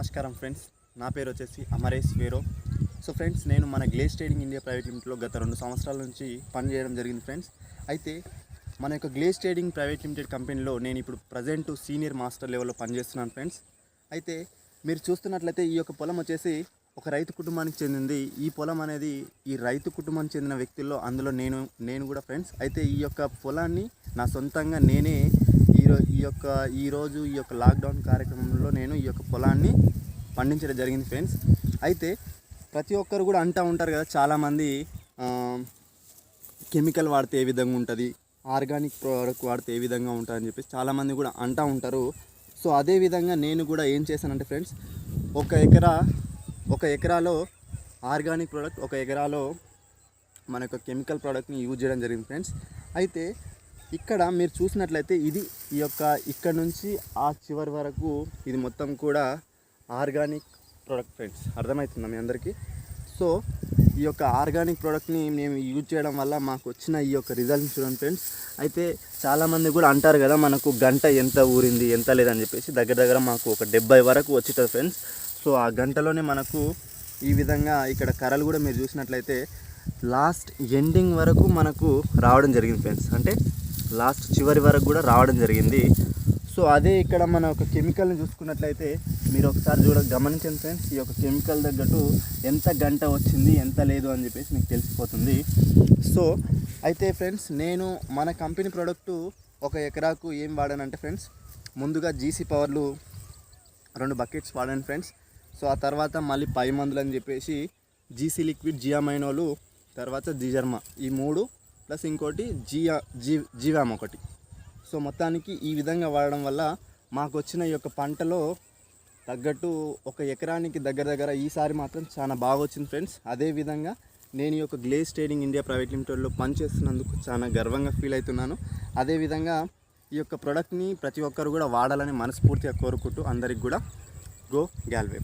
నమస్కారం ఫ్రెండ్స్, నా పేరు వచ్చేసి అమరేష్ వేరో. సో ఫ్రెండ్స్, నేను మన గ్లేజ్ ట్రేడింగ్ ఇండియా ప్రైవేట్ లిమిటెడ్లో గత 2 సంవత్సరాల నుంచి పనిచేయడం జరిగింది ఫ్రెండ్స్. అయితే మన యొక్క గ్లేజ్ ట్రేడింగ్ ప్రైవేట్ లిమిటెడ్ కంపెనీలో నేను ఇప్పుడు ప్రజెంట్ సీనియర్ మాస్టర్ లెవెల్లో పనిచేస్తున్నాను ఫ్రెండ్స్. అయితే మీరు చూస్తున్నట్లయితే ఈ యొక్క పొలం వచ్చేసి ఒక రైతు కుటుంబానికి చెందింది. ఈ పొలం అనేది ఈ రైతు కుటుంబానికి చెందిన వ్యక్తుల్లో అందులో నేను కూడా ఫ్రెండ్స్. అయితే ఈ యొక్క పొలాన్ని నా సొంతంగా నేనే ఈరోజు ఈ యొక్క లాక్డౌన్ కార్యక్రమంలో నేను ఈ యొక్క పొలాన్ని పండించడం జరిగింది ఫ్రెండ్స్. అయితే ప్రతి ఒక్కరు కూడా అంటూ ఉంటారు కదా, చాలామంది కెమికల్ వాడితే ఏ విధంగా ఉంటుంది, ఆర్గానిక్ ప్రోడక్ట్ వాడితే ఏ విధంగా ఉంటుంది అని చెప్పేసి చాలామంది కూడా అంటూ ఉంటారు. సో అదేవిధంగా నేను కూడా ఏం చేశానంటే ఫ్రెండ్స్, ఒక ఎకరాలో ఆర్గానిక్ ప్రోడక్ట్, ఒక ఎకరాలో మన యొక్క కెమికల్ ప్రోడక్ట్ని యూజ్ చేయడం జరిగింది ఫ్రెండ్స్. అయితే ఇక్కడ మీరు చూసినట్లయితే ఇక్కడ నుంచి ఆ చివరి వరకు ఇది మొత్తం కూడా ఆర్గానిక్ ప్రోడక్ట్ ఫ్రెండ్స్. అర్థమవుతుందా మీ అందరికీ? సో ఈ యొక్క ఆర్గానిక్ ప్రోడక్ట్ని మేము యూజ్ చేయడం వల్ల మాకు వచ్చిన ఈ యొక్క రిజల్ట్ని చూడండి ఫ్రెండ్స్. అయితే చాలామంది కూడా అంటారు కదా, మనకు గంట ఎంత ఊరింది ఎంత లేదని చెప్పేసి. దగ్గర మాకు ఒక 70 వరకు వచ్చింటుంది ఫ్రెండ్స్. సో ఆ గంటలోనే మనకు ఈ విధంగా ఇక్కడ కర్రలు కూడా మీరు చూసినట్లయితే లాస్ట్ ఎండింగ్ వరకు మనకు రావడం జరిగింది ఫ్రెండ్స్. అంటే లాస్ట్ చివరి వరకు కూడా రావడం జరిగింది. సో అదే ఇక్కడ మన ఒక కెమికల్ని చూసుకున్నట్లయితే మీరు ఒకసారి గమనించండి ఫ్రెండ్స్. ఈ యొక్క కెమికల్ తగ్గట్టు ఎంత గంట వచ్చింది ఎంత లేదు అని చెప్పేసి మీకు తెలిసిపోతుంది. సో అయితే ఫ్రెండ్స్, నేను మన కంపెనీ ప్రోడక్టు ఒక ఎకరాకు ఏం వాడానంటే ఫ్రెండ్స్, ముందుగా జీసీ పవర్లు 2 బకెట్స్ వాడాను ఫ్రెండ్స్. సో ఆ తర్వాత మళ్ళీ పై మందులు అని చెప్పేసి జీసీ లిక్విడ్, జియామైనోలు, తర్వాత జిజర్మా, ఈ 3 ప్లస్ ఇంకోటి జీవామ్ ఒకటి. సో మొత్తానికి ఈ విధంగా వాడడం వల్ల మాకు వచ్చిన ఈ యొక్క పంటలో తగ్గట్టు ఒక ఎకరానికి దగ్గర ఈసారి మాత్రం చాలా బాగా వచ్చింది ఫ్రెండ్స్. అదేవిధంగా నేను ఈ యొక్క గ్లేజ్ ట్రేడింగ్ ఇండియా ప్రైవేట్ లిమిటెడ్లో పనిచేస్తున్నందుకు చాలా గర్వంగా ఫీల్ అవుతున్నాను. అదేవిధంగా ఈ యొక్క ప్రోడక్ట్ని ప్రతి ఒక్కరు కూడా వాడాలని మనస్ఫూర్తిగా కోరుకుంటూ అందరికి కూడా గో గ్యాల్వే.